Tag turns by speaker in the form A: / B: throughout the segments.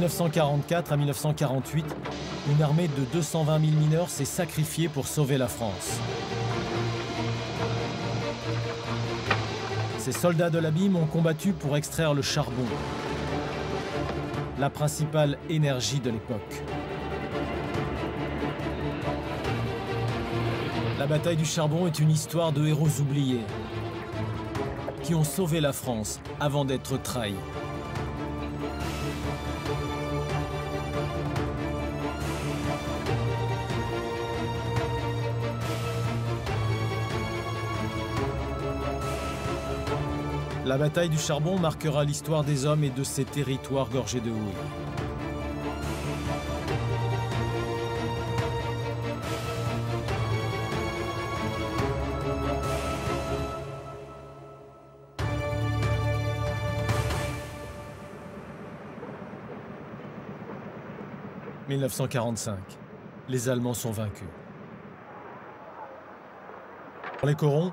A: 1944 à 1948, une armée de 220 000 mineurs s'est sacrifiée pour sauver la France. Ces soldats de l'abîme ont combattu pour extraire le charbon, la principale énergie de l'époque. La bataille du charbon est une histoire de héros oubliés qui ont sauvé la France avant d'être trahis. La bataille du charbon marquera l'histoire des hommes et de ces territoires gorgés de houille. « 1945. Les Allemands sont vaincus. Dans les corons,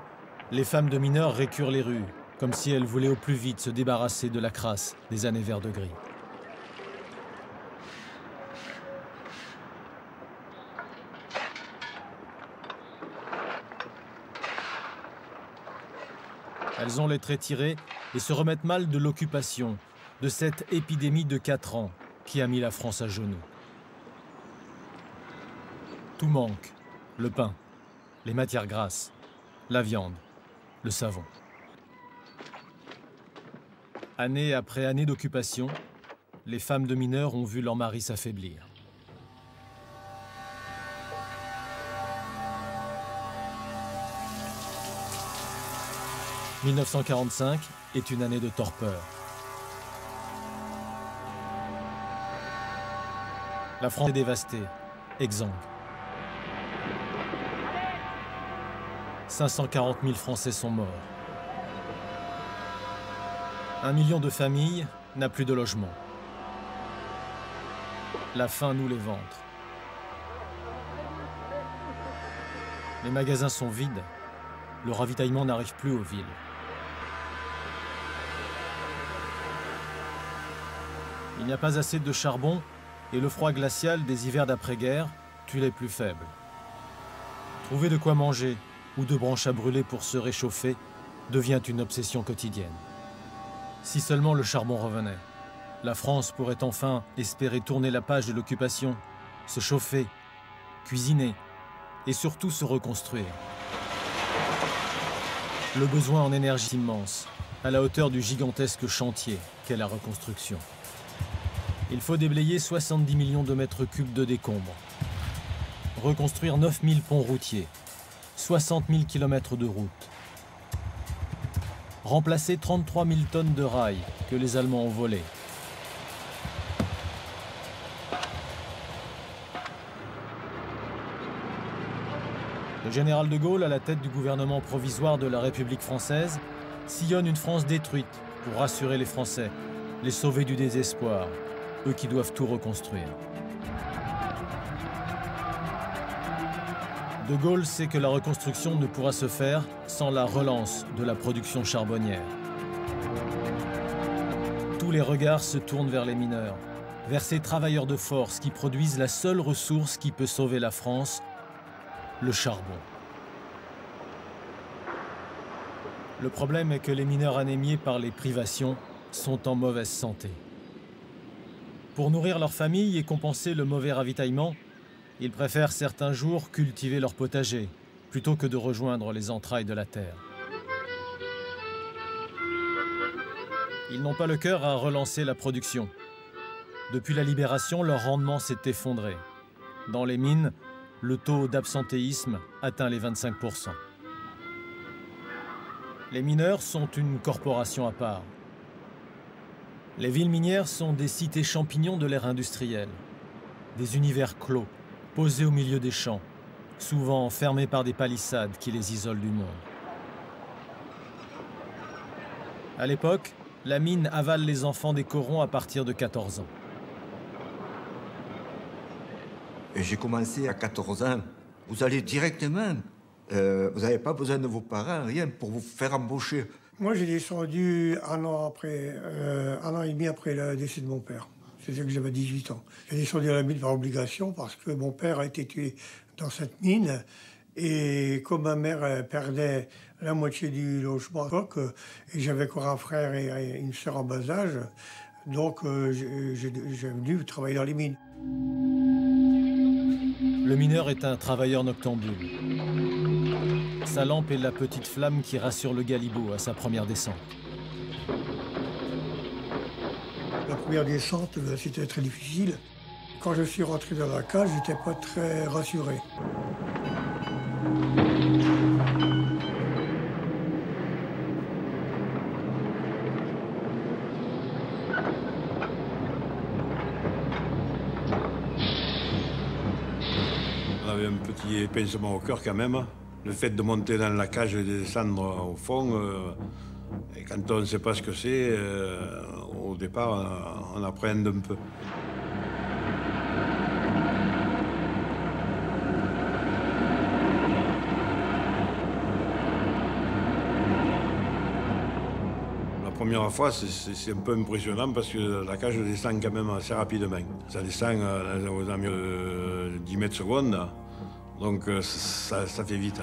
A: les femmes de mineurs récurent les rues, comme si elles voulaient au plus vite se débarrasser de la crasse des années vert de gris. Elles ont les traits tirés et se remettent mal de l'occupation, de cette épidémie de 4 ans qui a mis la France à genoux. Tout manque, le pain, les matières grasses, la viande, le savon. Année après année d'occupation, les femmes de mineurs ont vu leur mari s'affaiblir. « 1945 est une année de torpeur. La France est dévastée, exsangue. 540 000 Français sont morts. 1 million de familles n'a plus de logement. La faim noue les ventres. Les magasins sont vides. Le ravitaillement n'arrive plus aux villes. Il n'y a pas assez de charbon et le froid glacial des hivers d'après-guerre tue les plus faibles. Trouver de quoi manger ou de branches à brûler pour se réchauffer devient une obsession quotidienne. Si seulement le charbon revenait, la France pourrait enfin espérer tourner la page de l'occupation, se chauffer, cuisiner et surtout se reconstruire. Le besoin en énergie est immense, à la hauteur du gigantesque chantier qu'est la reconstruction. Il faut déblayer 70 millions de mètres cubes de décombres, reconstruire 9000 ponts routiers, 60 000 kilomètres de routes, remplacer 33 000 tonnes de rails que les Allemands ont volés. Le général de Gaulle, à la tête du gouvernement provisoire de la République française, sillonne une France détruite pour rassurer les Français, les sauver du désespoir, eux qui doivent tout reconstruire. De Gaulle sait que la reconstruction ne pourra se faire sans la relance de la production charbonnière. Tous les regards se tournent vers les mineurs, vers ces travailleurs de force qui produisent la seule ressource qui peut sauver la France, le charbon. Le problème est que les mineurs anémiés par les privations sont en mauvaise santé. Pour nourrir leur famille et compenser le mauvais ravitaillement, ils préfèrent certains jours cultiver leur potager, plutôt que de rejoindre les entrailles de la terre. Ils n'ont pas le cœur à relancer la production. Depuis la libération, leur rendement s'est effondré. Dans les mines, le taux d'absentéisme atteint les 25%. Les mineurs sont une corporation à part. Les villes minières sont des cités champignons de l'ère industrielle, des univers clos, posés au milieu des champs, souvent fermés par des palissades qui les isolent du monde. À l'époque, la mine avale les enfants des corons à partir de 14 ans.
B: J'ai commencé à 14 ans. Vous allez directement, vous n'avez pas besoin de vos parents, rien, pour vous faire embaucher.
C: Moi, j'ai descendu un an et demi après le décès de mon père. C'est-à-dire que j'avais 18 ans. J'ai descendu à la mine par obligation parce que mon père a été tué dans cette mine. Et comme ma mère perdait la moitié du logement, et j'avais encore un frère et une sœur en bas âge, donc j'ai venu travailler dans les mines.
A: Le mineur est un travailleur noctambule. Sa lampe est la petite flamme qui rassure le galibot à sa première descente.
C: La première descente, c'était très difficile. Quand je suis rentré dans la cage, je n'étais pas très rassuré.
D: On avait un petit pincement au cœur quand même. Le fait de monter dans la cage et de descendre au fond, et quand on ne sait pas ce que c'est, au départ, on appréhende un peu. La première fois, c'est un peu impressionnant parce que la cage descend quand même assez rapidement. Ça descend aux environs de 10 mètres secondes, donc ça fait vite.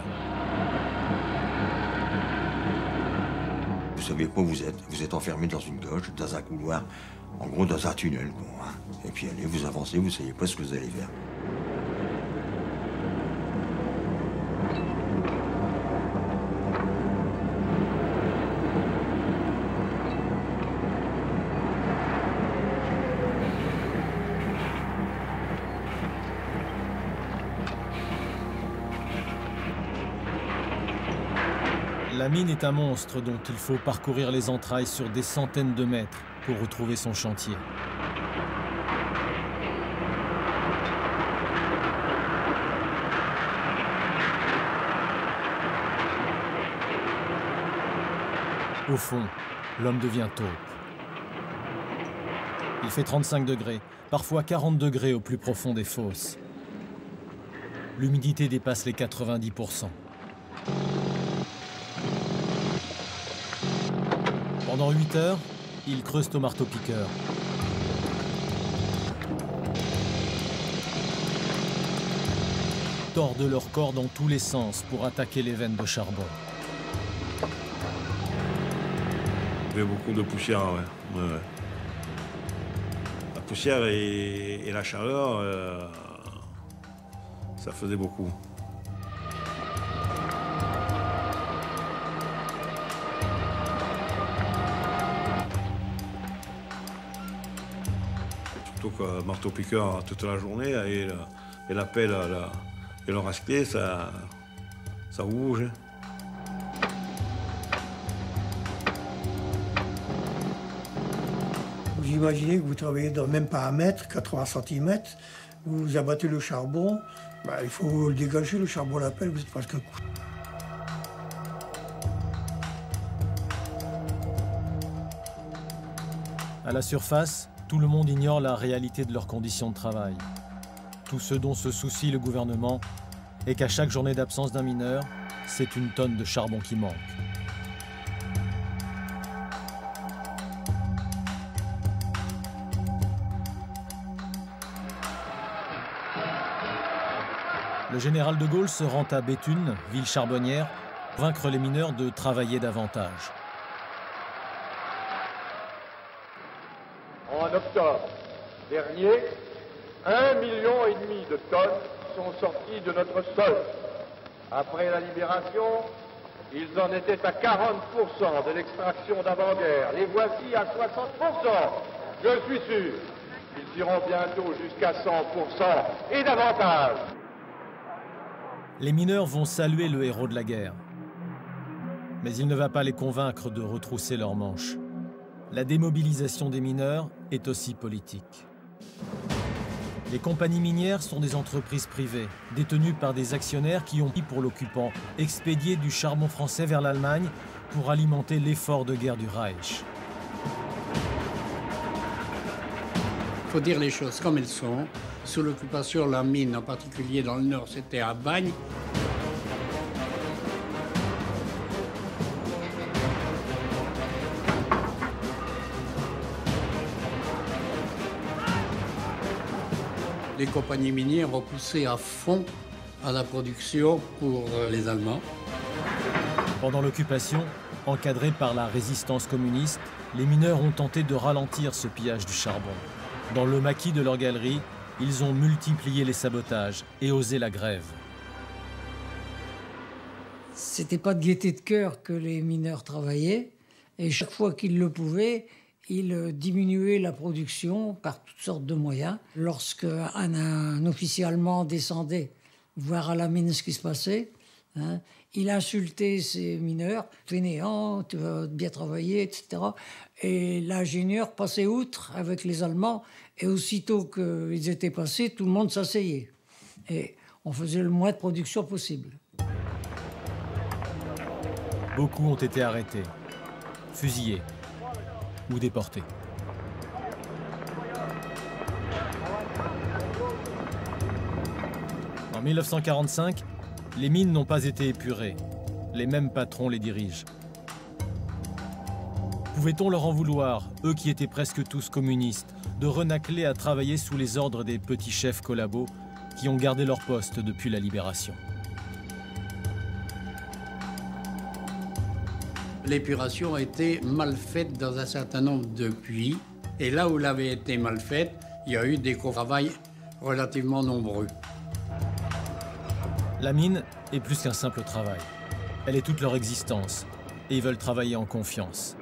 B: Vous savez pas où vous êtes. Vous êtes enfermé dans une cage, dans un couloir, en gros dans un tunnel, quoi. Et puis allez, vous avancez, vous savez pas ce que vous allez faire.
A: La mine est un monstre dont il faut parcourir les entrailles sur des centaines de mètres pour retrouver son chantier. Au fond, l'homme devient taupe. Il fait 35 degrés, parfois 40 degrés au plus profond des fosses. L'humidité dépasse les 90%. Pendant 8 heures, ils creusent au marteau-piqueur. Tordent leur corps dans tous les sens pour attaquer les veines de charbon.
D: Il y avait beaucoup de poussière, ouais. Ouais. La poussière et la chaleur, ça faisait beaucoup. Surtout que marteau-piqueur toute la journée et la pelle et le rasclet, ça bouge.
C: Vous imaginez que vous travaillez dans même pas 1 mètre, 80 cm, vous abattez le charbon, il faut le dégager, le charbon à la pelle, vous êtes presque coup.
A: À la surface, tout le monde ignore la réalité de leurs conditions de travail. Tout ce dont se soucie le gouvernement est qu'à chaque journée d'absence d'un mineur, c'est une tonne de charbon qui manque. Le général de Gaulle se rend à Béthune, ville charbonnière, pour vaincre les mineurs de travailler davantage.
E: En octobre dernier, 1,5 million de tonnes sont sorties de notre sol. Après la libération, ils en étaient à 40% de l'extraction d'avant-guerre. Les voici à 60%. Je suis sûr qu'ils iront bientôt jusqu'à 100% et davantage.
A: Les mineurs vont saluer le héros de la guerre. Mais il ne va pas les convaincre de retrousser leurs manches. La démobilisation des mineurs est aussi politique. Les compagnies minières sont des entreprises privées, détenues par des actionnaires qui ont pris pour l'occupant expédié du charbon français vers l'Allemagne pour alimenter l'effort de guerre du Reich.
F: Il faut dire les choses comme elles sont. Sous l'occupation, la mine, en particulier dans le nord, c'était à Bagne. les compagnies minières ont poussé à fond à la production pour les Allemands.
A: Pendant l'occupation, encadrés par la résistance communiste, les mineurs ont tenté de ralentir ce pillage du charbon. Dans le maquis de leur galerie, ils ont multiplié les sabotages et osé la grève.
G: C'était pas de gaieté de cœur que les mineurs travaillaient, et chaque fois qu'ils le pouvaient, ils diminuaient la production par toutes sortes de moyens. Lorsqu'un officier allemand descendait voir à la mine ce qui se passait, hein, il insultait ces mineurs, fainéants, tu vas bien travailler, etc. Et l'ingénieur passait outre avec les Allemands, et aussitôt qu'ils étaient passés, tout le monde s'asseyait. Et on faisait le moins de production possible.
A: Beaucoup ont été arrêtés, fusillés ou déportés. En 1945, les mines n'ont pas été épurées. Les mêmes patrons les dirigent. Pouvait-on leur en vouloir, eux qui étaient presque tous communistes, de renâcler à travailler sous les ordres des petits chefs collabos qui ont gardé leur poste depuis la libération?
F: L'épuration a été mal faite dans un certain nombre de puits. Et là où elle avait été mal faite, il y a eu des travails relativement nombreux.
A: La mine est plus qu'un simple travail. Elle est toute leur existence. Et ils veulent travailler en confiance.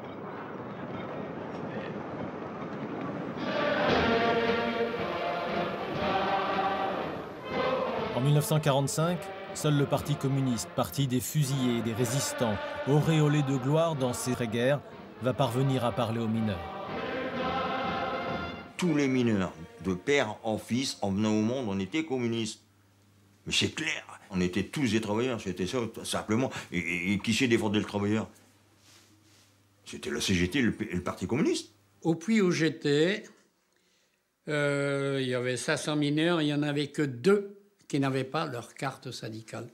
A: En 1945, seul le Parti communiste, parti des fusillés et des résistants, auréolé de gloire dans ces guerres, va parvenir à parler aux mineurs.
H: Tous les mineurs, de père en fils, en venant au monde, on était communistes. Mais c'est clair, on était tous des travailleurs, c'était ça, simplement. Et qui s'est défendu le travailleur? C'était la CGT, le Parti communiste.
F: Au puits où j'étais, il y avait 500 mineurs, il n'y en avait que 2 qui n'avaient pas leur carte syndicale.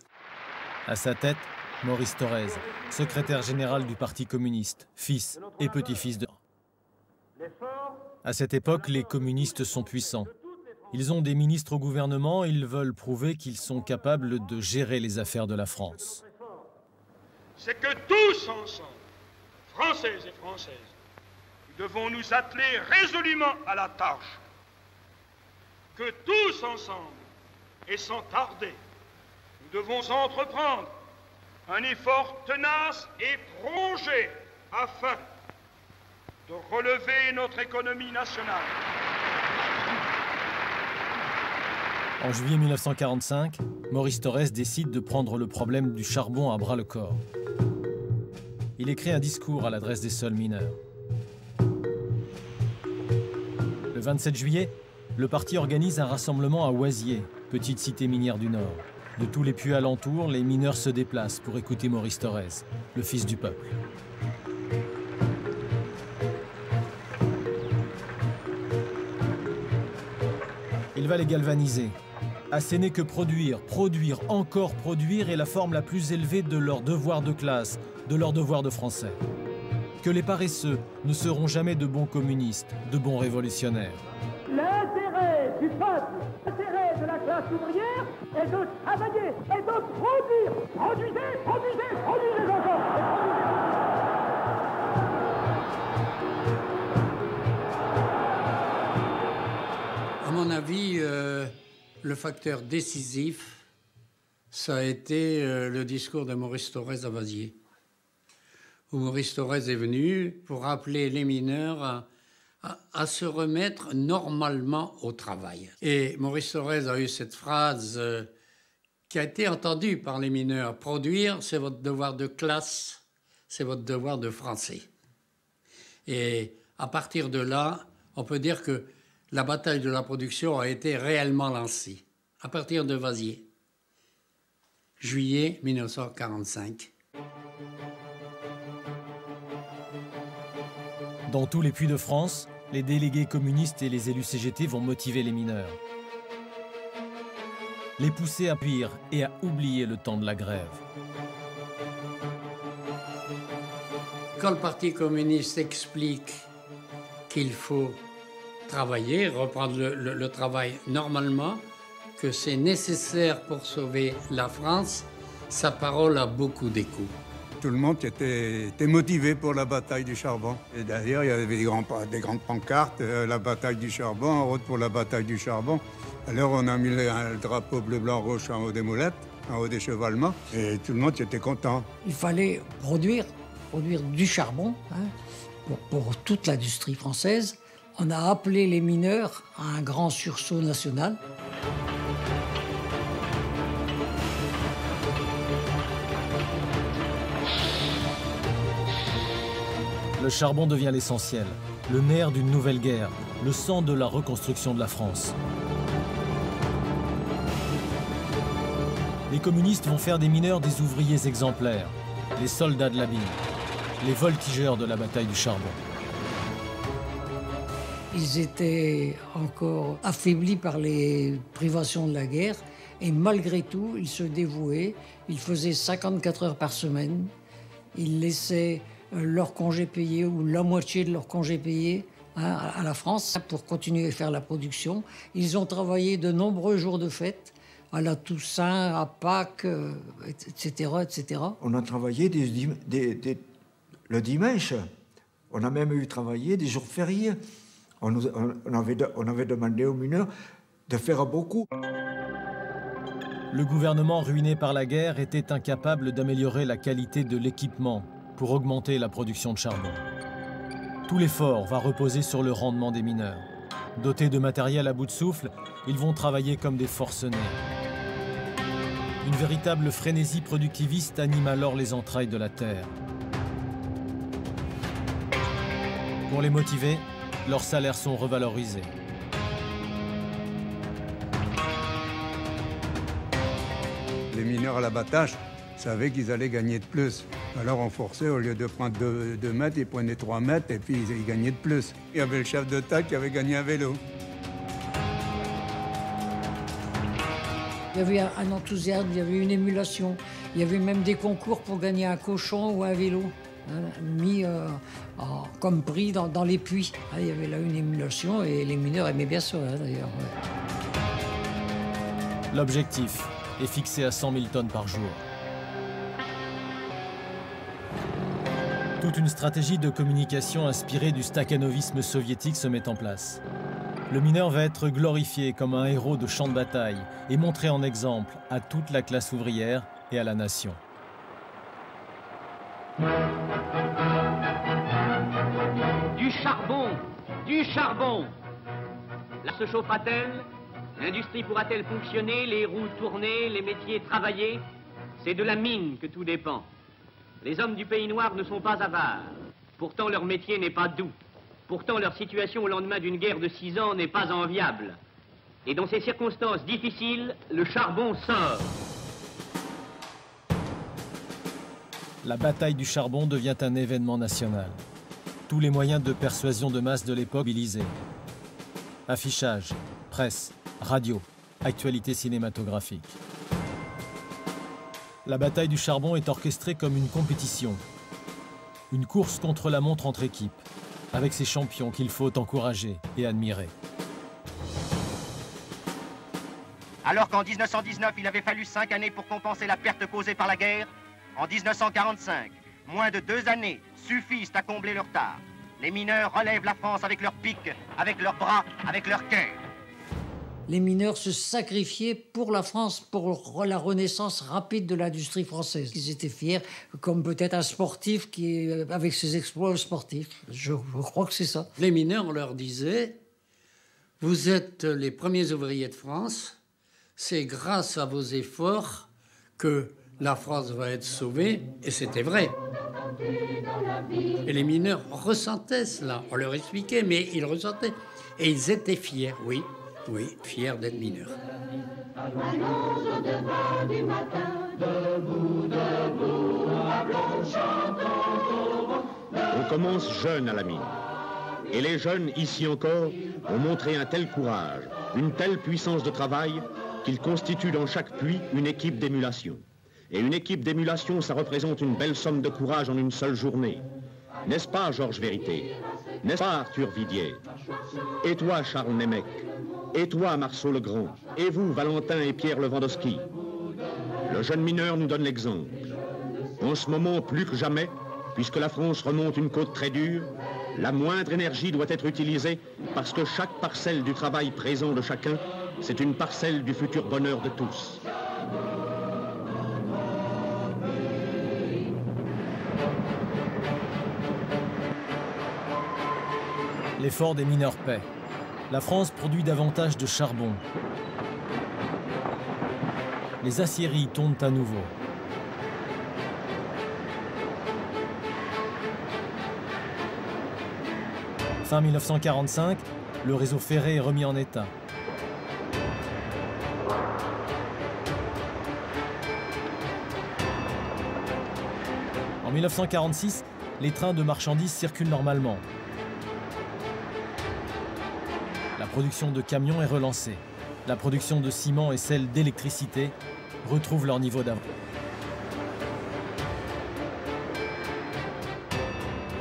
A: À sa tête, Maurice Thorez, secrétaire général du Parti communiste, fils et petit-fils de... À cette époque, les communistes sont puissants. Ils ont des ministres au gouvernement et ils veulent prouver qu'ils sont capables de gérer les affaires de la France.
I: C'est que tous ensemble, Français et Françaises, nous devons nous atteler résolument à la tâche. Que tous ensemble, et sans tarder, nous devons entreprendre un effort tenace et prolongé afin de relever notre économie nationale.
A: En juillet 1945, Maurice Thorez décide de prendre le problème du charbon à bras-le-corps. Il écrit un discours à l'adresse des seuls mineurs. Le 27 juillet, le parti organise un rassemblement à Oisier, petite cité minière du Nord. De tous les puits alentours, les mineurs se déplacent pour écouter Maurice Thorez, le fils du peuple. Il va les galvaniser. Assez n'est que produire, produire, encore produire est la forme la plus élevée de leur devoir de classe, de leur devoir de français. Que les paresseux ne seront jamais de bons communistes, de bons révolutionnaires.
J: L'intérêt du peuple, l'intérêt de la classe ouvrière est de travailler et de produire. Produisez, produisez, produisez encore.
F: À mon avis, le facteur décisif, ça a été le discours de Maurice Thorez à Vasier, où Maurice Thorez est venu pour rappeler les mineurs à se remettre normalement au travail. Et Maurice Thorez a eu cette phrase qui a été entendue par les mineurs. Produire, c'est votre devoir de classe, c'est votre devoir de français. Et à partir de là, on peut dire que la bataille de la production a été réellement lancée, à partir de Vasier, juillet 1945.
A: Dans tous les puits de France, les délégués communistes et les élus CGT vont motiver les mineurs. Les pousser à pire et à oublier le temps de la grève.
F: Quand le Parti communiste explique qu'il faut travailler, reprendre le travail normalement, que c'est nécessaire pour sauver la France, sa parole a beaucoup d'écho.
K: Tout le monde était motivé pour la bataille du charbon. Et d'ailleurs, il y avait des grandes pancartes, la bataille du charbon, en route pour la bataille du charbon. Alors on a mis le drapeau bleu-blanc-rouge en haut des moulettes, en haut des chevalements, et tout le monde était content.
G: Il fallait produire du charbon pour toute l'industrie française. On a appelé les mineurs à un grand sursaut national.
A: Le charbon devient l'essentiel, le nerf d'une nouvelle guerre, le sang de la reconstruction de la France. Les communistes vont faire des mineurs des ouvriers exemplaires, les soldats de la mine, les voltigeurs de la bataille du charbon.
G: Ils étaient encore affaiblis par les privations de la guerre et malgré tout, ils se dévouaient. Ils faisaient 54 heures par semaine. Ils laissaient leur congé payé ou la moitié de leur congé payé à la France pour continuer à faire la production. Ils ont travaillé de nombreux jours de fête, à la Toussaint, à Pâques, etc., etc.
B: On a travaillé le dimanche. On a même eu travaillé des jours fériés. On avait demandé aux mineurs de faire beaucoup.
A: Le gouvernement ruiné par la guerre était incapable d'améliorer la qualité de l'équipement pour augmenter la production de charbon. Tout l'effort va reposer sur le rendement des mineurs. Dotés de matériel à bout de souffle, ils vont travailler comme des forcenés. Une véritable frénésie productiviste anime alors les entrailles de la terre. Pour les motiver, leurs salaires sont revalorisés.
K: Les mineurs à l'abattage savaient qu'ils allaient gagner de plus. Alors on forçait, au lieu de prendre 2 mètres, ils prenaient 3 mètres et puis ils gagnaient de plus. Il y avait le chef de taille qui avait gagné un vélo.
G: Il y avait un enthousiasme, il y avait une émulation. Il y avait même des concours pour gagner un cochon ou un vélo, mis comme prix dans les puits. Il y avait là une émulation et les mineurs aimaient bien ça, d'ailleurs. Ouais.
A: L'objectif est fixé à 100 000 tonnes par jour. Toute une stratégie de communication inspirée du stakhanovisme soviétique se met en place. Le mineur va être glorifié comme un héros de champ de bataille et montré en exemple à toute la classe ouvrière et à la nation.
L: Du charbon, du charbon. Là se chauffera-t-elle? L'industrie pourra-t-elle fonctionner? Les roues tourner, les métiers travailler? C'est de la mine que tout dépend. Les hommes du pays noir ne sont pas avares. Pourtant, leur métier n'est pas doux. Pourtant, leur situation au lendemain d'une guerre de 6 ans n'est pas enviable. Et dans ces circonstances difficiles, le charbon sort.
A: La bataille du charbon devient un événement national. Tous les moyens de persuasion de masse de l'époque mobilisés. Affichage, presse, radio, actualité cinématographique. La bataille du charbon est orchestrée comme une compétition. Une course contre la montre entre équipes, avec ces champions qu'il faut encourager et admirer.
L: Alors qu'en 1919, il avait fallu 5 années pour compenser la perte causée par la guerre, en 1945, moins de 2 années suffisent à combler le retard. Les mineurs relèvent la France avec leurs pics, avec leurs bras, avec leur cœur.
G: Les mineurs se sacrifiaient pour la France, pour la renaissance rapide de l'industrie française. Ils étaient fiers, comme peut-être un sportif qui, avec ses exploits sportifs. Je crois que c'est ça.
F: Les mineurs, on leur disait, vous êtes les premiers ouvriers de France, c'est grâce à vos efforts que la France va être sauvée, et c'était vrai. Et les mineurs ressentaient cela, on leur expliquait, mais ils ressentaient. Et ils étaient fiers, oui. Oui, fier d'être mineur.
M: On commence jeune à la mine. Et les jeunes, ici encore, ont montré un tel courage, une telle puissance de travail, qu'ils constituent dans chaque puits une équipe d'émulation. Et une équipe d'émulation, ça représente une belle somme de courage en une seule journée. N'est-ce pas Georges Vérité? N'est-ce pas Arthur Vidier? Et toi Charles Nemec? Et toi Marceau Legrand? Et vous Valentin et Pierre Lewandowski? Le jeune mineur nous donne l'exemple. En ce moment, plus que jamais, puisque la France remonte une côte très dure, la moindre énergie doit être utilisée parce que chaque parcelle du travail présent de chacun, c'est une parcelle du futur bonheur de tous.
A: L'effort des mineurs paie. La France produit davantage de charbon. Les aciéries tournent à nouveau. Fin 1945, le réseau ferré est remis en état. En 1946, les trains de marchandises circulent normalement. La production de camions est relancée. La production de ciment et celle d'électricité retrouvent leur niveau d'avant.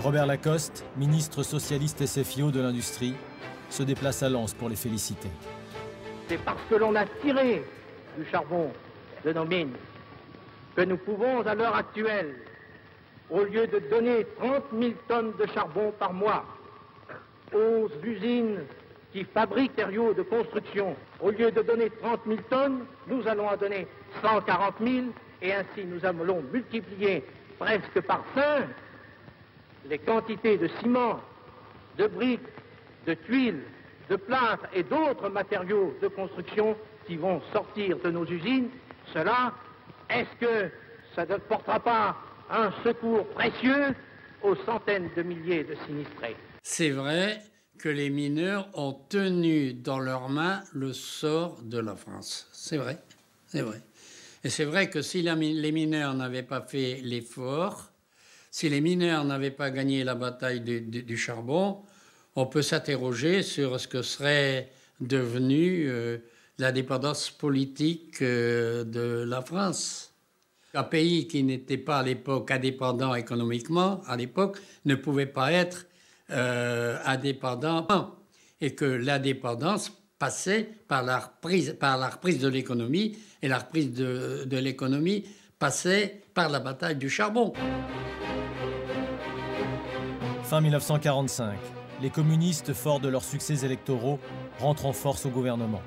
A: Robert Lacoste, ministre socialiste SFIO de l'industrie, se déplace à Lens pour les féliciter.
N: C'est parce que l'on a tiré du charbon de nos mines que nous pouvons, à l'heure actuelle, au lieu de donner 30 000 tonnes de charbon par mois aux usines qui fabriquent matériaux de construction, au lieu de donner 30 000 tonnes, nous allons en donner 140 000 et ainsi nous allons multiplier presque par 5 les quantités de ciment, de briques, de tuiles, de plâtre et d'autres matériaux de construction qui vont sortir de nos usines. Cela, est-ce que ça ne portera pas un secours précieux aux centaines de milliers de sinistrés?
F: C'est vrai que les mineurs ont tenu dans leurs mains le sort de la France. C'est vrai, c'est vrai. Et c'est vrai que si les mineurs n'avaient pas fait l'effort, si les mineurs n'avaient pas gagné la bataille du charbon, on peut s'interroger sur ce que serait devenue la dépendance politique de la France. Un pays qui n'était pas à l'époque indépendant économiquement, à l'époque, ne pouvait pas être indépendant. Et que l'indépendance passait par la reprise de l'économie, et la reprise de l'économie passait par la bataille du charbon.
A: Fin 1945, les communistes, forts de leurs succès électoraux, rentrent en force au gouvernement.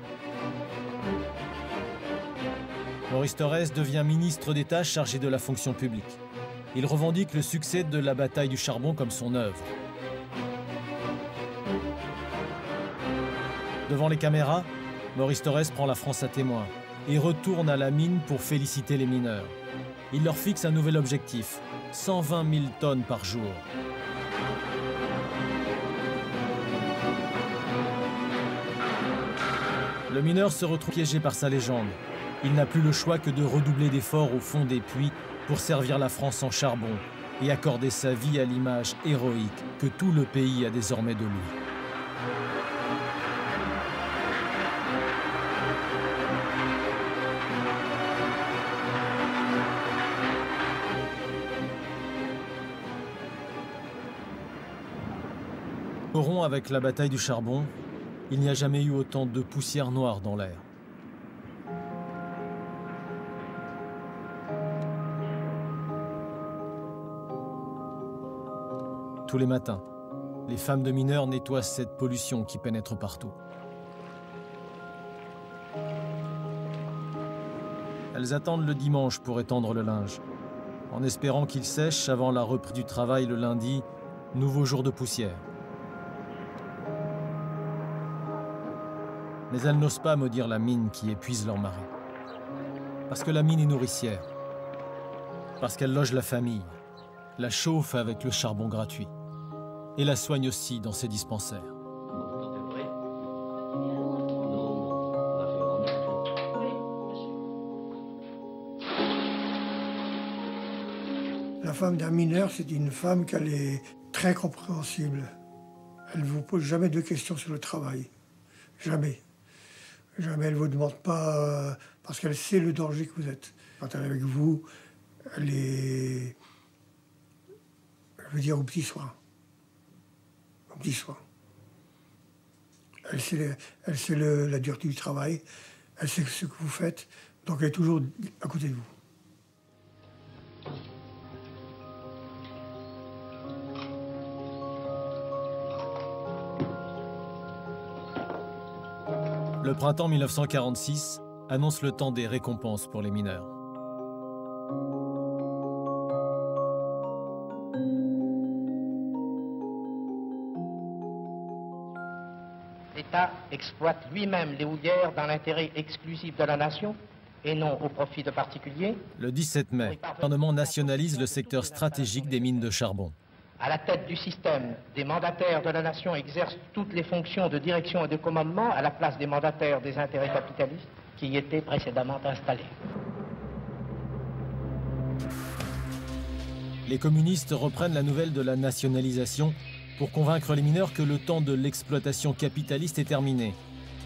A: Maurice Thorez devient ministre d'État chargé de la fonction publique. Il revendique le succès de la bataille du charbon comme son œuvre. Devant les caméras, Maurice Thorez prend la France à témoin et retourne à la mine pour féliciter les mineurs. Il leur fixe un nouvel objectif, 120 000 tonnes par jour. Le mineur se retrouve piégé par sa légende. Il n'a plus le choix que de redoubler d'efforts au fond des puits pour servir la France en charbon et accorder sa vie à l'image héroïque que tout le pays a désormais de lui. Coron avec la bataille du charbon, il n'y a jamais eu autant de poussière noire dans l'air. Tous les matins, les femmes de mineurs nettoient cette pollution qui pénètre partout. Elles attendent le dimanche pour étendre le linge, en espérant qu'il sèche avant la reprise du travail le lundi, nouveau jour de poussière. Mais elles n'osent pas maudire la mine qui épuise leur mari. Parce que la mine est nourricière. Parce qu'elle loge la famille, la chauffe avec le charbon gratuit. Et la soigne aussi dans ses dispensaires.
C: La femme d'un mineur, c'est une femme qu'elle est très compréhensible. Elle ne vous pose jamais de questions sur le travail. Jamais. Jamais elle ne vous demande pas, parce qu'elle sait le danger que vous êtes. Quand elle est avec vous, elle est... Je veux dire au petit soin. Au petit soin. Elle sait la dureté du travail, elle sait ce que vous faites, donc elle est toujours à côté de vous.
A: Le printemps 1946 annonce le temps des récompenses pour les mineurs.
N: L'État exploite lui-même les houillères dans l'intérêt exclusif de la nation et non au profit de particuliers.
A: Le 17 mai, le gouvernement nationalise le secteur stratégique des mines de charbon.
N: À la tête du système, des mandataires de la nation exercent toutes les fonctions de direction et de commandement à la place des mandataires des intérêts capitalistes qui y étaient précédemment installés.
A: Les communistes reprennent la nouvelle de la nationalisation pour convaincre les mineurs que le temps de l'exploitation capitaliste est terminé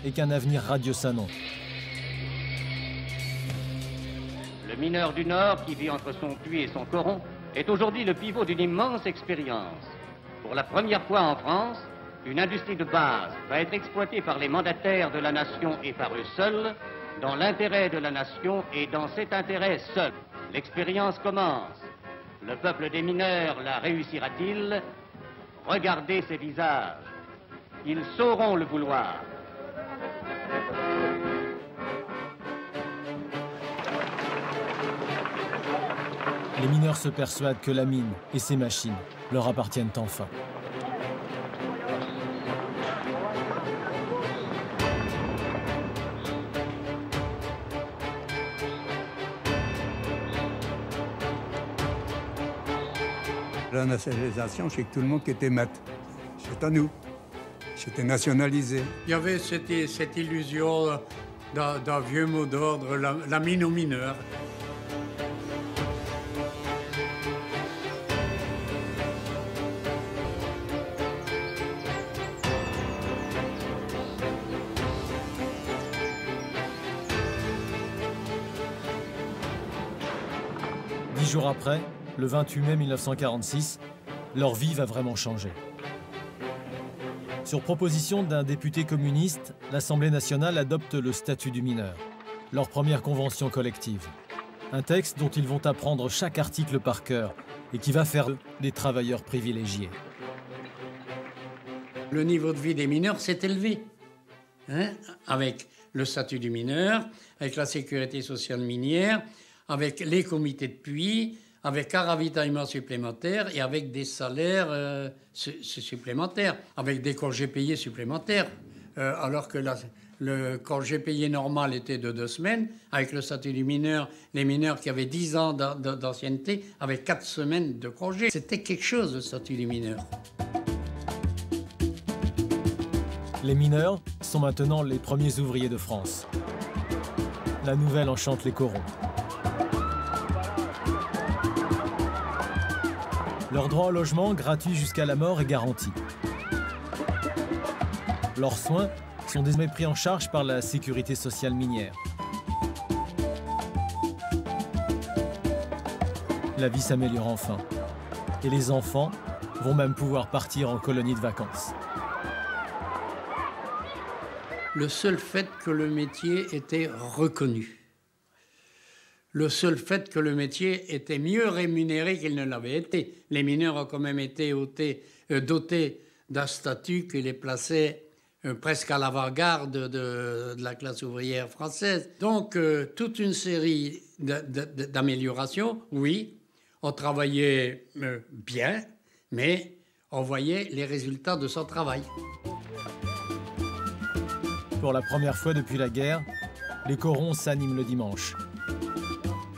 A: et qu'un avenir radieux s'annonce.
L: Le mineur du Nord qui vit entre son puits et son coron est aujourd'hui le pivot d'une immense expérience. Pour la première fois en France, une industrie de base va être exploitée par les mandataires de la nation et par eux seuls, dans l'intérêt de la nation et dans cet intérêt seul. L'expérience commence. Le peuple des mineurs la réussira-t-il? Regardez ces visages. Ils sauront le vouloir.
A: Les mineurs se persuadent que la mine et ses machines leur appartiennent enfin.
K: La nationalisation, c'est que tout le monde qui était maître. C'est à nous. C'était nationalisé.
F: Il y avait cette illusion d'un vieux mot d'ordre, la mine aux mineurs.
A: Dix jours après, le 28 mai 1946, leur vie va vraiment changer. Sur proposition d'un député communiste, l'Assemblée nationale adopte le statut du mineur, leur première convention collective. Un texte dont ils vont apprendre chaque article par cœur et qui va faire d'eux des travailleurs privilégiés.
F: Le niveau de vie des mineurs s'est élevé, avec le statut du mineur, avec la sécurité sociale minière, avec les comités de puits, avec un ravitaillement supplémentaire et avec des salaires supplémentaires, avec des congés payés supplémentaires. Alors que le congé payé normal était de 2 semaines, avec le statut du mineur, les mineurs qui avaient 10 ans d'ancienneté avaient 4 semaines de congé. C'était quelque chose, le statut du mineur.
A: Les mineurs sont maintenant les premiers ouvriers de France. La nouvelle enchante les corons. Leur droit au logement, gratuit jusqu'à la mort, est garanti. Leurs soins sont désormais pris en charge par la sécurité sociale minière. La vie s'améliore enfin. Et les enfants vont même pouvoir partir en colonie de vacances.
F: Le seul fait que le métier était reconnu. Le seul fait que le métier était mieux rémunéré qu'il ne l'avait été. Les mineurs ont quand même été dotés d'un statut qui les plaçait presque à l'avant-garde de la classe ouvrière française. Donc, toute une série d'améliorations, oui. On travaillait bien, mais on voyait les résultats de son travail.
A: Pour la première fois depuis la guerre, les corons s'animent le dimanche.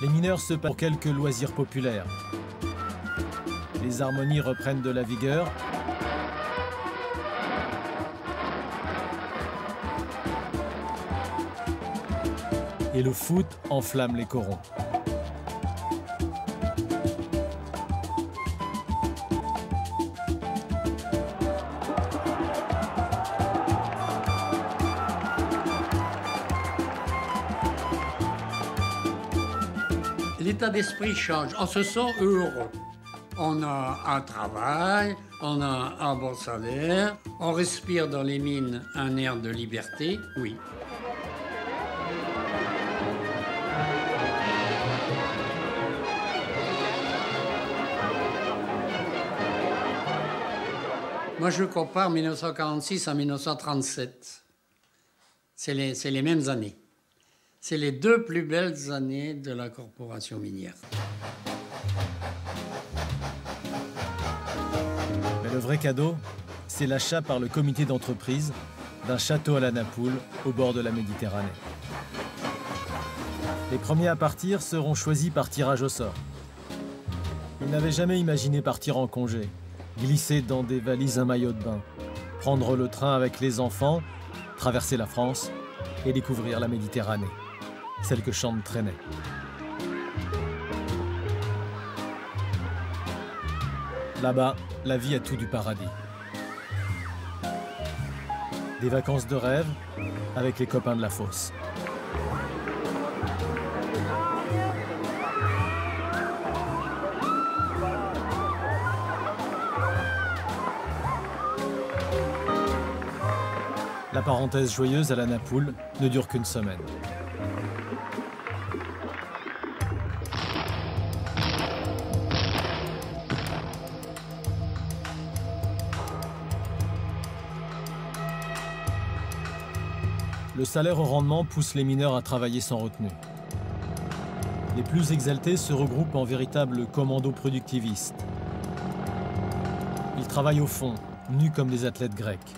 A: Les mineurs se passent pour quelques loisirs populaires. Les harmonies reprennent de la vigueur. Et le foot enflamme les corons.
F: L'état d'esprit change. On se sent heureux. On a un travail, on a un bon salaire, on respire dans les mines un air de liberté, oui. Moi, je compare 1946 à 1937. C'est les mêmes années. C'est les deux plus belles années de la corporation minière.
A: Mais le vrai cadeau, c'est l'achat par le comité d'entreprise d'un château à la Napoule, au bord de la Méditerranée. Les premiers à partir seront choisis par tirage au sort. Ils n'avaient jamais imaginé partir en congé, glisser dans des valises un maillot de bain, prendre le train avec les enfants, traverser la France et découvrir la Méditerranée, celle que chante Trenet. Là-bas, la vie a tout du paradis. Des vacances de rêve avec les copains de la fosse. La parenthèse joyeuse à la Napoule ne dure qu'une semaine. Le salaire au rendement pousse les mineurs à travailler sans retenue. Les plus exaltés se regroupent en véritables commandos productivistes. Ils travaillent au fond, nus comme des athlètes grecs.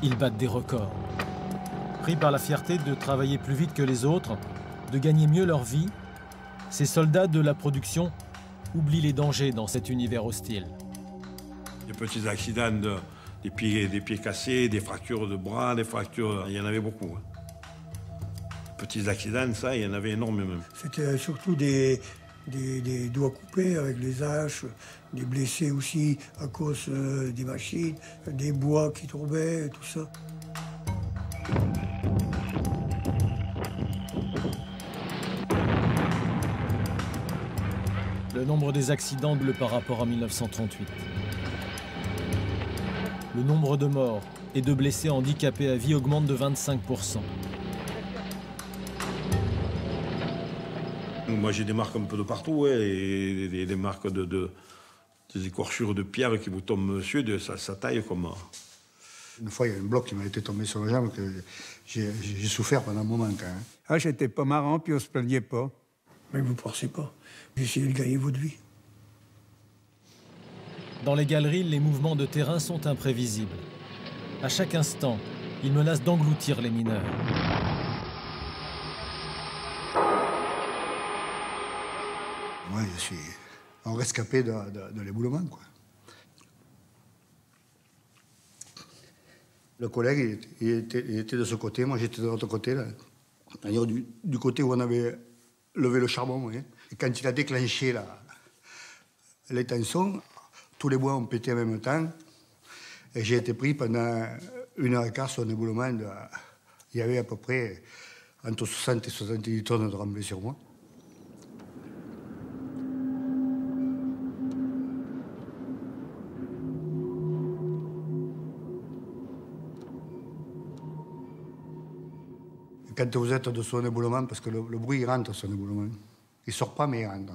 A: Ils battent des records. Pris par la fierté de travailler plus vite que les autres, de gagner mieux leur vie, ces soldats de la production oublient les dangers dans cet univers hostile.
D: Des petits accidents, des pieds cassés, des fractures de bras, des fractures, il y en avait beaucoup. Petits accidents, ça, il y en avait énormément.
C: C'était surtout des doigts coupés avec les haches, des blessés aussi à cause des machines, des bois qui tombaient, tout ça.
A: Le nombre des accidents double par rapport à 1938. Le nombre de morts et de blessés handicapés à vie augmente de 25%.
D: Moi, j'ai des marques un peu de partout, ouais, et des marques des écorchures de pierre qui vous tombent dessus, ça taille comme...
O: Une fois, il y a un bloc qui m'a été tombé sur la jambe, que j'ai souffert pendant un moment quand même.
K: Ah, j'étais pas marrant, puis on se plaignait pas.
C: Mais vous ne pensez pas. Essayez de gagner votre vie.
A: Dans les galeries, les mouvements de terrain sont imprévisibles. À chaque instant, ils menacent d'engloutir les mineurs.
O: Moi, je suis un rescapé de l'éboulement, quoi. Le collègue, il était de ce côté, moi j'étais de l'autre côté, là. C'est-à-dire du côté où on avait levé le charbon, vous voyez. Et quand il a déclenché les tensions, tous les bois ont pété en même temps. Et j'ai été pris pendant 1h15 sur un éboulement. Il y avait à peu près entre 60 et 70 tonnes de remblai sur moi. Quand vous êtes dessous un éboulement, parce que le bruit il rentre sur un éboulement. Il ne sort pas, mais il rentre.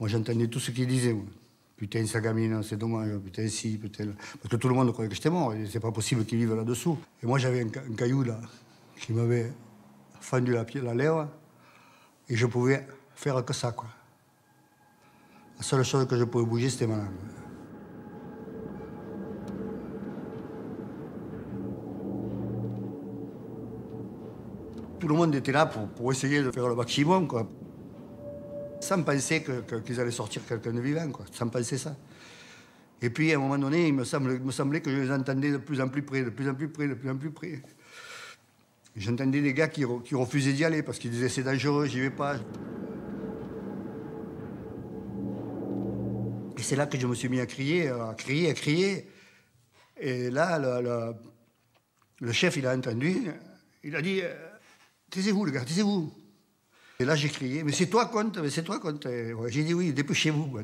O: Moi, j'entendais tout ce qu'il disait. Moi. Putain, ça gamine, c'est dommage, putain, si, putain. Parce que tout le monde croyait que j'étais mort, c'est pas possible qu'ils vivent là-dessous. Et moi, j'avais un caillou, là, qui m'avait fendu la lèvre, et je pouvais faire que ça, quoi. La seule chose que je pouvais bouger, c'était ma langue. Tout le monde était là pour essayer de faire le maximum, quoi. Sans penser qu'ils allaient sortir quelqu'un de vivant, quoi. Sans penser ça. Et puis, à un moment donné, il me semblait que je les entendais de plus en plus près, de plus en plus près, de plus en plus près. J'entendais des gars qui refusaient d'y aller parce qu'ils disaient « c'est dangereux, j'y vais pas ». Et c'est là que je me suis mis à crier. Et là, le chef, il a entendu, il a dit « taisez-vous, les gars, taisez-vous ». Et là, j'ai crié, mais c'est toi, Comte, mais c'est toi, Comte. Ouais, j'ai dit oui, dépêchez-vous.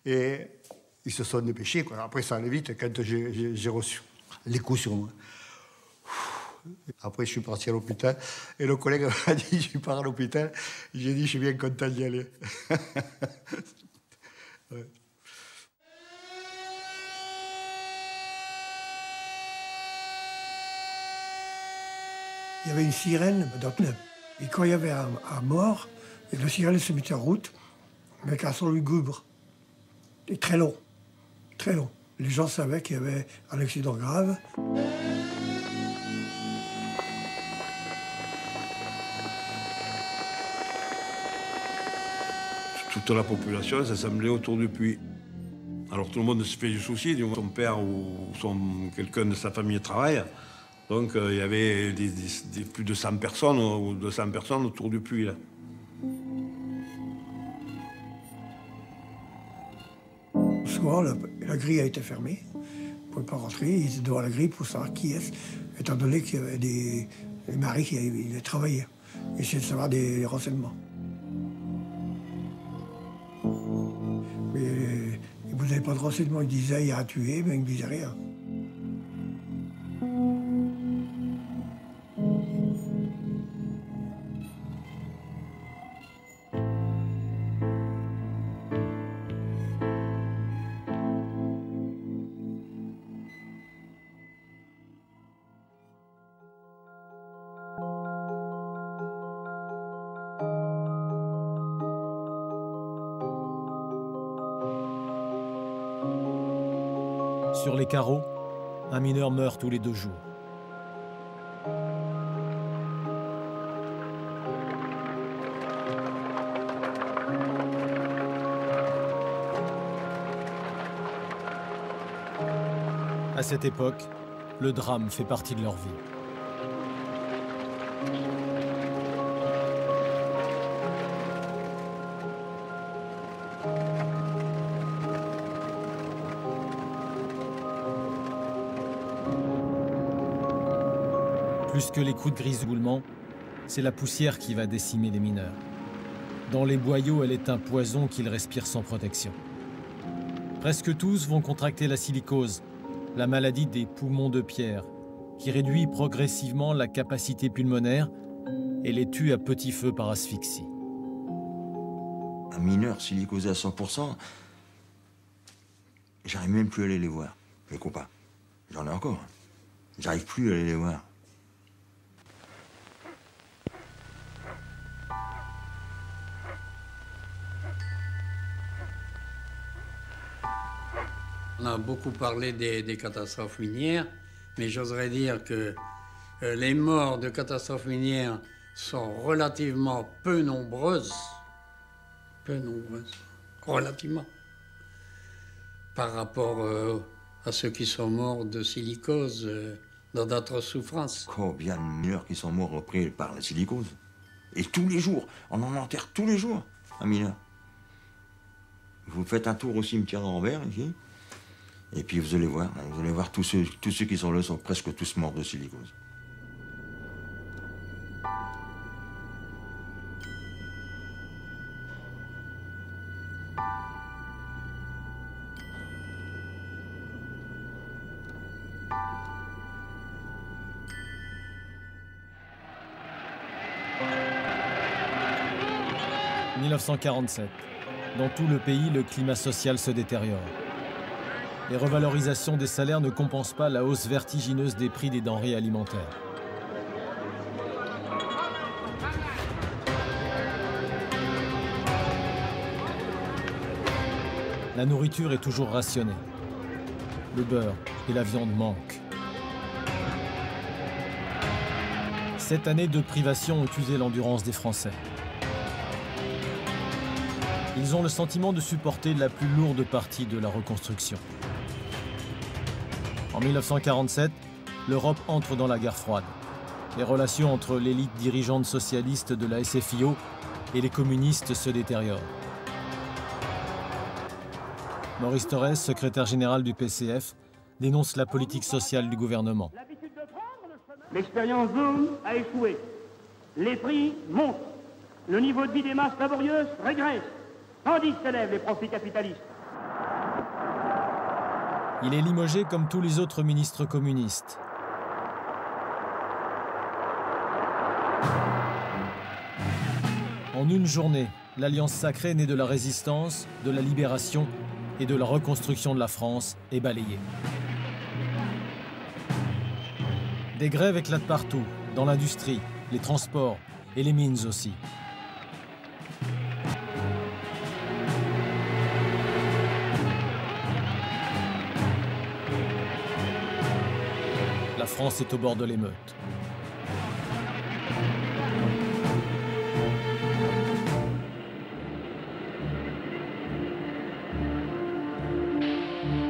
O: Et ils se sont dépêchés, quoi. Après, ça allait vite quand j'ai reçu les coups sur moi. Après, je suis parti à l'hôpital et le collègue m'a dit, je pars à l'hôpital. J'ai dit, je suis bien content d'y aller. Ouais.
C: Il y avait une sirène dans le... Et quand il y avait un mort, la sirène se mettait en route avec un son lugubre. Et très long. Très long. Les gens savaient qu'il y avait un accident grave.
D: Toute la population s'assemblait autour du puits. Alors tout le monde se fait du souci, son père ou quelqu'un de sa famille travaille. Donc il y avait plus de 100 personnes ou 200 personnes autour du puits, là.
C: Souvent, la grille a été fermée. On ne pouvait pas rentrer. Ils étaient devant la grille pour savoir qui est-ce, étant donné qu'il y avait des maris qui avaient travaillé. Ils essayaient de savoir des renseignements. Mais vous n'avez pas de renseignements. Ils disaient il y a un tué, mais ils ne disaient rien.
A: Sur les carreaux, un mineur meurt tous les 2 jours. À cette époque, le drame fait partie de leur vie. Plus que les coups de grisoulement, c'est la poussière qui va décimer les mineurs. Dans les boyaux, elle est un poison qu'ils respirent sans protection. Presque tous vont contracter la silicose, la maladie des poumons de pierre, qui réduit progressivement la capacité pulmonaire et les tue à petit feu par asphyxie.
H: Un mineur silicosé à 100%, j'arrive même plus à aller les voir, mes copains. J'en ai encore. J'arrive plus à aller les voir.
F: On a beaucoup parlé des catastrophes minières, mais j'oserais dire que les morts de catastrophes minières sont relativement peu nombreuses, relativement, par rapport à ceux qui sont morts de silicose dans d'autres souffrances.
H: Combien de mineurs qui sont morts repris par la silicose? Et tous les jours, on en enterre tous les jours, un mineur. Vous faites un tour au cimetière d'Anvers, ici. Et puis vous allez voir tous ceux qui sont là sont presque tous morts de silicose.
A: En 1947, dans tout le pays, le climat social se détériore. Les revalorisations des salaires ne compensent pas la hausse vertigineuse des prix des denrées alimentaires. La nourriture est toujours rationnée. Le beurre et la viande manquent. 7 années de privation ont usé l'endurance des Français. Ils ont le sentiment de supporter la plus lourde partie de la reconstruction. En 1947, l'Europe entre dans la guerre froide. Les relations entre l'élite dirigeante socialiste de la SFIO et les communistes se détériorent. Maurice Thorez, secrétaire général du PCF, dénonce la politique sociale du gouvernement.
J: L'expérience Zoom a échoué. Les prix montent. le niveau de vie des masses laborieuses régresse, tandis s'élèvent les profits capitalistes.
A: Il est limogé comme tous les autres ministres communistes. En une journée, l'Alliance sacrée née de la résistance, de la libération et de la reconstruction de la France est balayée. Des grèves éclatent partout, dans l'industrie, les transports et les mines aussi. La France est au bord de l'émeute.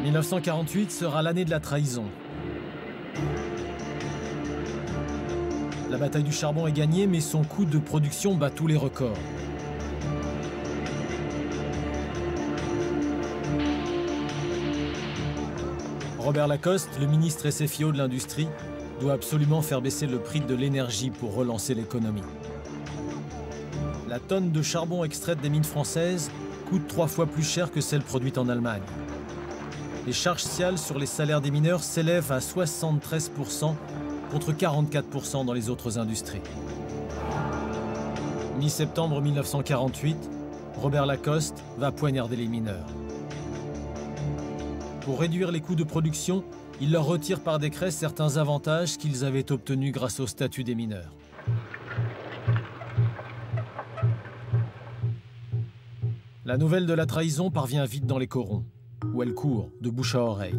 A: « 1948 sera l'année de la trahison. La bataille du charbon est gagnée, mais son coût de production bat tous les records. Robert Lacoste, le ministre SFIO de l'Industrie, doit absolument faire baisser le prix de l'énergie pour relancer l'économie. La tonne de charbon extraite des mines françaises coûte 3 fois plus cher que celle produite en Allemagne. Les charges sociales sur les salaires des mineurs s'élèvent à 73% contre 44% dans les autres industries. Mi-septembre 1948, Robert Lacoste va poignarder les mineurs. Pour réduire les coûts de production, il leur retire par décret certains avantages qu'ils avaient obtenus grâce au statut des mineurs. La nouvelle de la trahison parvient vite dans les corons, où elle court de bouche à oreille.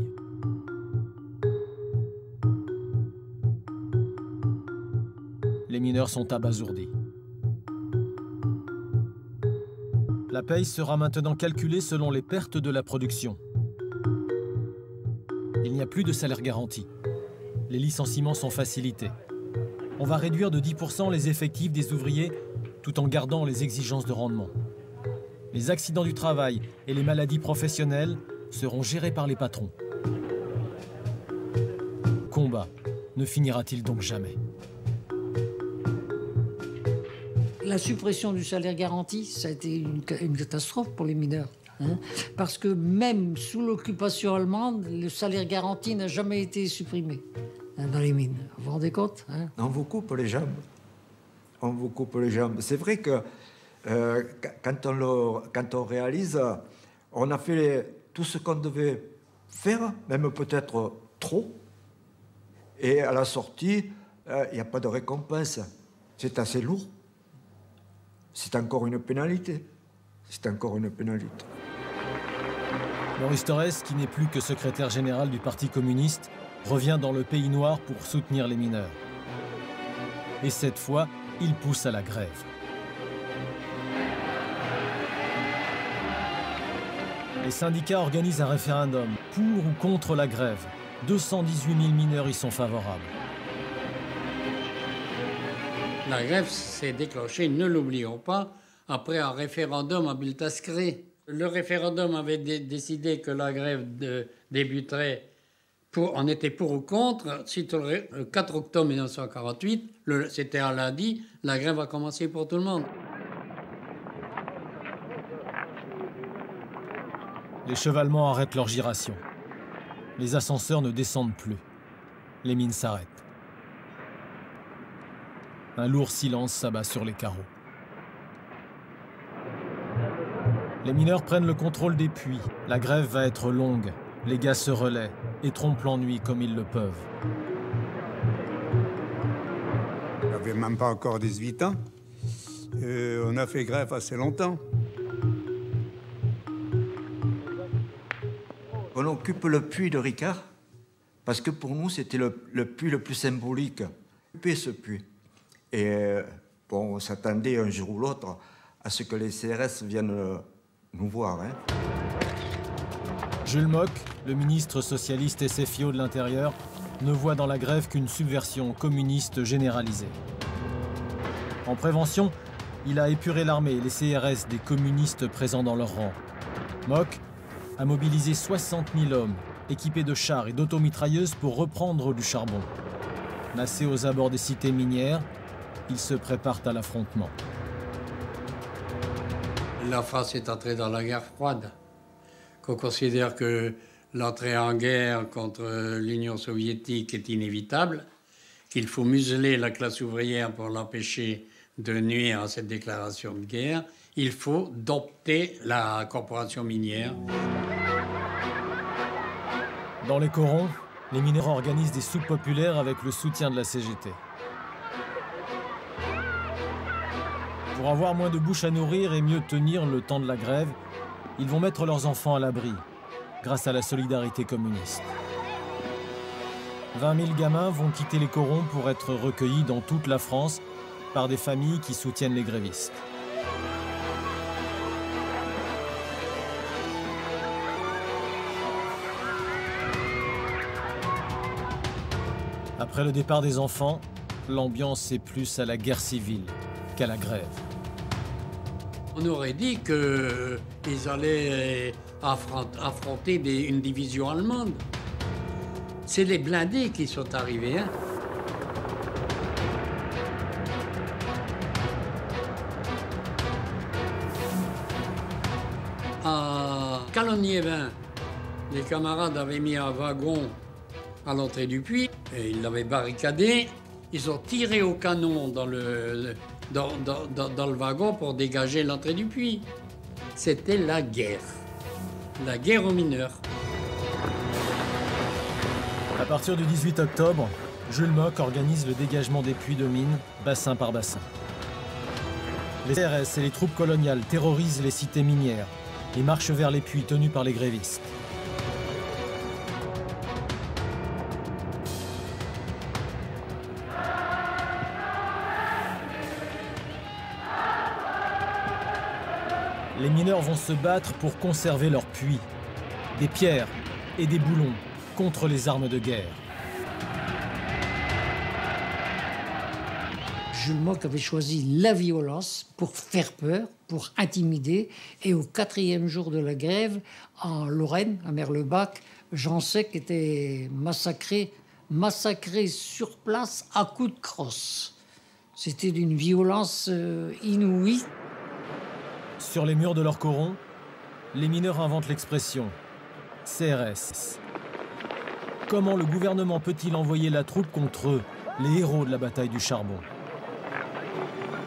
A: Les mineurs sont abasourdis. La paye sera maintenant calculée selon les pertes de la production. Il n'y a plus de salaire garanti. Les licenciements sont facilités. On va réduire de 10% les effectifs des ouvriers tout en gardant les exigences de rendement. Les accidents du travail et les maladies professionnelles seront gérés par les patrons. Combat ne finira-t-il donc jamais?
G: La suppression du salaire garanti, ça a été une catastrophe pour les mineurs. Hein, parce que même sous l'occupation allemande, le salaire garanti n'a jamais été supprimé dans les mines. Vous vous rendez compte, hein?
B: On vous coupe les jambes. On vous coupe les jambes. C'est vrai que quand on réalise, on a fait tout ce qu'on devait faire, même peut-être trop. Et à la sortie, il n'y a pas de récompense. C'est assez lourd. C'est encore une pénalité. C'est encore une pénalité.
A: Maurice Thorez, qui n'est plus que secrétaire général du Parti communiste, revient dans le pays noir pour soutenir les mineurs. Et cette fois, il pousse à la grève. Les syndicats organisent un référendum pour ou contre la grève. 218 000 mineurs y sont favorables.
F: La grève s'est déclenchée, ne l'oublions pas, après un référendum à bulletin-secret. Le référendum avait décidé que la grève débuterait, on était pour ou contre. Le 4 octobre 1948, c'était un lundi, la grève a commencé pour tout le monde.
A: Les chevalements arrêtent leur giration. Les ascenseurs ne descendent plus. Les mines s'arrêtent. Un lourd silence s'abat sur les carreaux. Les mineurs prennent le contrôle des puits. La grève va être longue. Les gars se relaient et trompent l'ennui comme ils le peuvent.
K: On n'avait même pas encore 18 ans. On a fait grève assez longtemps.
B: On occupe le puits de Ricard parce que pour nous, c'était le puits le plus symbolique. Occuper ce puits. Et bon, on s'attendait un jour ou l'autre à ce que les CRS viennent nous voir. Hein.
A: Jules Mock, le ministre socialiste SFIO de l'Intérieur, ne voit dans la grève qu'une subversion communiste généralisée. En prévention, il a épuré l'armée et les CRS des communistes présents dans leur rang. Mock a mobilisé 60 000 hommes, équipés de chars et d'automitrailleuses pour reprendre du charbon. Massés aux abords des cités minières, ils se préparent à l'affrontement.
F: la France est entrée dans la guerre froide, qu'on considère que l'entrée en guerre contre l'Union soviétique est inévitable, qu'il faut museler la classe ouvrière pour l'empêcher de nuire à cette déclaration de guerre, il faut dompter la corporation minière.
A: Dans les corons, les mineurs organisent des soupes populaires avec le soutien de la CGT. Pour avoir moins de bouches à nourrir et mieux tenir le temps de la grève, ils vont mettre leurs enfants à l'abri, grâce à la solidarité communiste. 20 000 gamins vont quitter les corons pour être recueillis dans toute la France par des familles qui soutiennent les grévistes. Après le départ des enfants, l'ambiance est plus à la guerre civile qu'à la grève.
F: On aurait dit qu'ils allaient affronter une division allemande. C'est les blindés qui sont arrivés. Hein. À Calonnier-Vin, les camarades avaient mis un wagon à l'entrée du puits et ils l'avaient barricadé. Ils ont tiré au canon dans le wagon pour dégager l'entrée du puits. C'était la guerre aux mineurs.
A: À partir du 18 octobre, Jules Mock organise le dégagement des puits de mines, bassin par bassin. Les CRS et les troupes coloniales terrorisent les cités minières et marchent vers les puits tenus par les grévistes. Les mineurs vont se battre pour conserver leurs puits, des pierres et des boulons contre les armes de guerre.
G: Jules Mock avait choisi la violence pour faire peur, pour intimider. Et au 4e jour de la grève, en Lorraine, à Merlebach, Jean Sec était massacré sur place à coups de crosse. C'était d'une violence inouïe.
A: Sur les murs de leur coron, les mineurs inventent l'expression CRS. Comment le gouvernement peut-il envoyer la troupe contre eux, les héros de la bataille du charbon?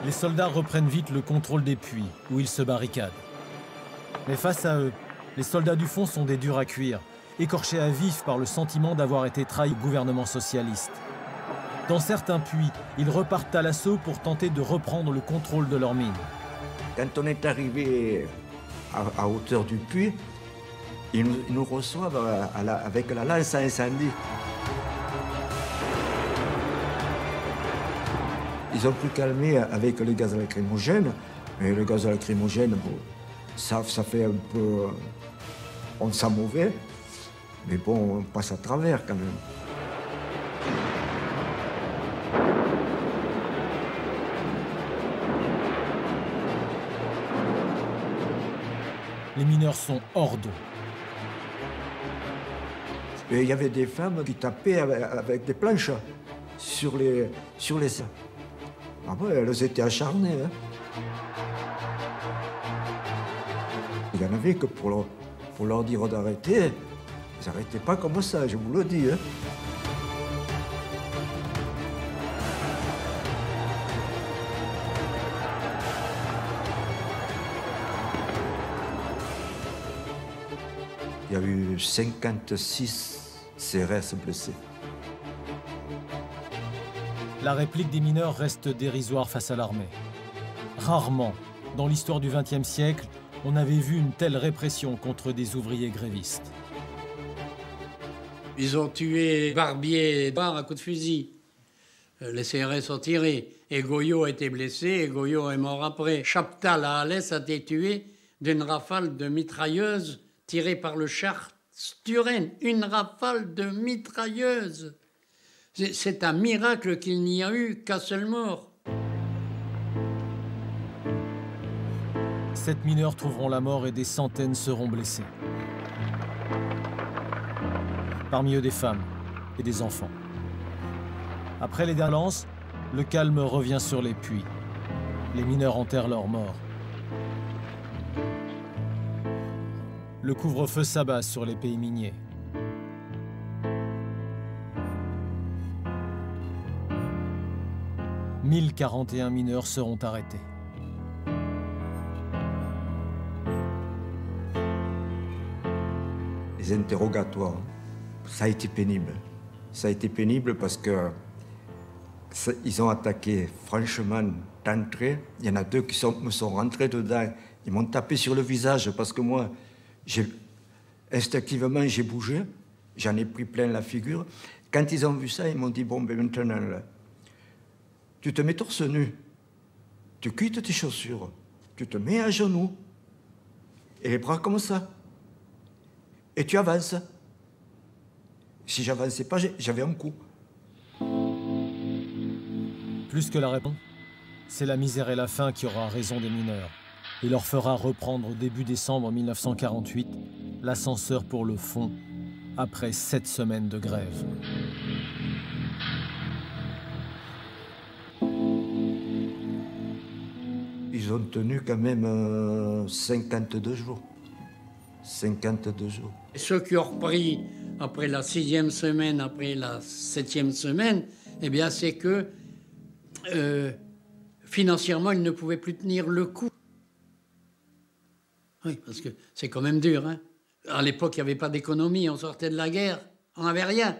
A: Les soldats reprennent vite le contrôle des puits, où ils se barricadent. Mais face à eux, les soldats du fond sont des durs à cuire, écorchés à vif par le sentiment d'avoir été trahis au gouvernement socialiste. Dans certains puits, ils repartent à l'assaut pour tenter de reprendre le contrôle de leurs mines.
B: Quand on est arrivé à hauteur du puits, ils nous reçoivent avec la lance à incendie. Ils ont pu calmer avec le gaz lacrymogène. Mais le gaz lacrymogène, bon, ça fait un peu... On sent mauvais, mais bon, on passe à travers quand même.
A: Les mineurs sont hors d'eau.
B: Et il y avait des femmes qui tapaient avec des planches sur les... Ah ouais, elles étaient acharnées. Hein. Il y en avait que pour leur dire d'arrêter, ils n'arrêtaient pas comme ça, je vous le dis. Hein. Il y a eu 56 CRS blessés.
A: La réplique des mineurs reste dérisoire face à l'armée. Rarement, dans l'histoire du XXe siècle, on avait vu une telle répression contre des ouvriers grévistes.
F: Ils ont tué Barbier à coups de fusil. Les CRS ont tiré. Et Goyot a été blessé et Goyot est mort après. Chaptal à Alès a été tué d'une rafale de mitrailleuse tirée par le char Sturen. Une rafale de mitrailleuse. C'est un miracle qu'il n'y a eu qu'un seul mort.
A: 7 mineurs trouveront la mort et des centaines seront blessés. Parmi eux des femmes et des enfants. Après les violences, le calme revient sur les puits. Les mineurs enterrent leurs morts. le couvre-feu s'abat sur les pays miniers. « 1041 mineurs seront arrêtés.
B: Les interrogatoires, ça a été pénible. Ça a été pénible parce que ils ont attaqué franchement d'entrée. Il y en a deux qui me sont rentrés dedans. Ils m'ont tapé sur le visage parce que moi, instinctivement, j'ai bougé. J'en ai pris plein la figure. Quand ils ont vu ça, ils m'ont dit, bon, ben maintenant, là, tu te mets torse nu, tu quittes tes chaussures, tu te mets à genoux, et les bras comme ça, et tu avances. Si j'avançais pas, j'avais un coup.
A: Plus que la réponse, c'est la misère et la faim qui aura raison des mineurs et leur fera reprendre au début décembre 1948 l'ascenseur pour le fond après 7 semaines de grève.
B: Ils ont tenu quand même 52 jours. 52 jours.
F: Et ceux qui ont repris après la 6e semaine, après la 7e semaine, eh bien c'est que financièrement, ils ne pouvaient plus tenir le coup. Oui, parce que c'est quand même dur. Hein. À l'époque, il n'y avait pas d'économie, on sortait de la guerre, on n'avait rien.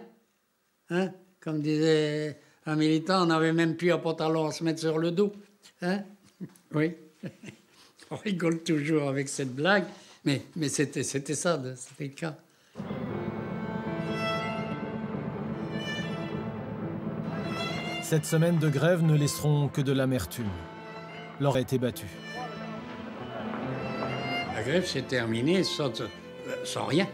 F: Hein. Comme disait un militant, on n'avait même plus un pantalon à se mettre sur le dos. Hein. Oui, on rigole toujours avec cette blague, mais c'était ça, c'était le cas.
A: Cette semaine de grève ne laisseront que de l'amertume. L'or a été battu.
F: La grève s'est terminée sans rien,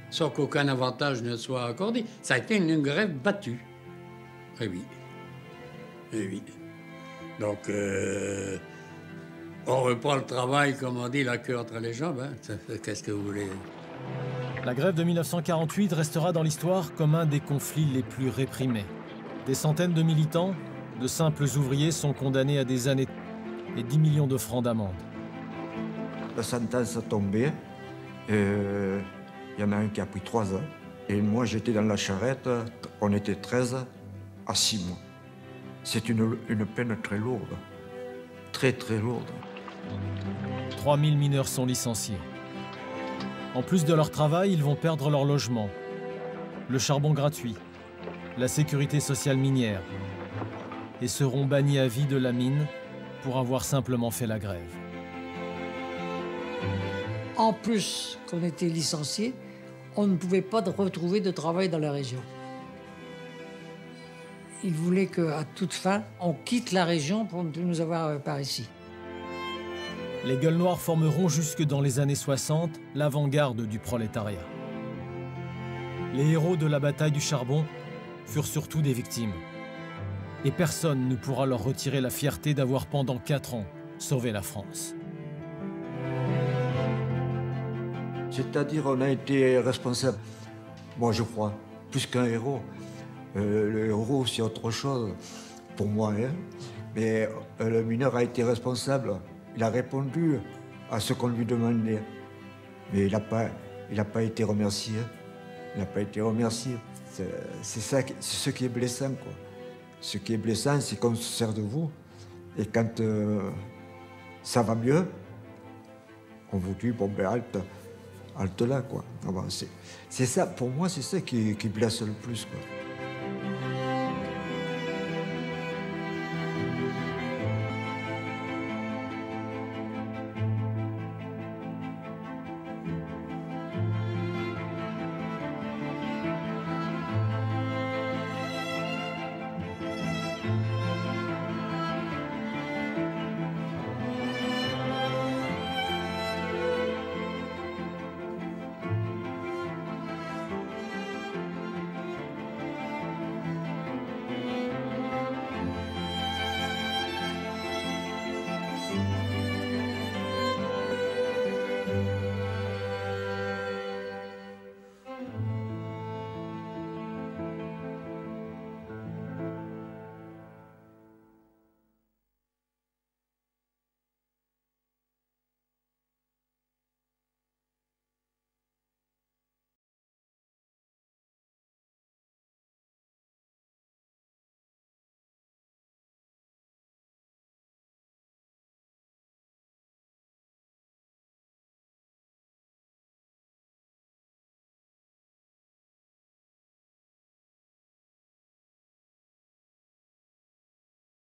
F: sans qu'aucun avantage ne soit accordé. Ça a été une grève battue. Eh oui. Eh oui. Donc, on reprend le travail, comme on dit, la queue entre les jambes. Hein. Qu'est-ce que vous voulez?
A: La grève de 1948 restera dans l'histoire comme un des conflits les plus réprimés. Des centaines de militants, de simples ouvriers sont condamnés à des années et 10 millions de francs d'amende.
B: La sentence a tombé. Il y en a un qui a pris 3 ans. Et moi, j'étais dans la charrette. On était 13 à 6 mois. C'est une peine très lourde. Très, très lourde.
A: 3000 mineurs sont licenciés. En plus de leur travail, ils vont perdre leur logement, le charbon gratuit, la sécurité sociale minière, et seront bannis à vie de la mine pour avoir simplement fait la grève.
G: En plus qu'on était licenciés, on ne pouvait pas retrouver de travail dans la région. Ils voulaient qu'à toute fin, on quitte la région pour ne plus nous avoir par ici.
A: Les gueules noires formeront jusque dans les années 60 l'avant-garde du prolétariat. Les héros de la bataille du charbon furent surtout des victimes. Et personne ne pourra leur retirer la fierté d'avoir pendant 4 ans sauvé la France.
B: C'est-à-dire, on a été responsable. Moi, je crois, plus qu'un héros. Le héros, c'est autre chose, pour moi. Hein. Mais le mineur a été responsable. Il a répondu à ce qu'on lui demandait. Mais il n'a pas été remercié. Il n'a pas été remercié. C'est ce qui est blessant, quoi. Ce qui est blessant, c'est qu'on se sert de vous. Et quand ça va mieux, on vous dit, bon ben halte là, quoi. C'est ça, pour moi, c'est ça qui blesse le plus, quoi.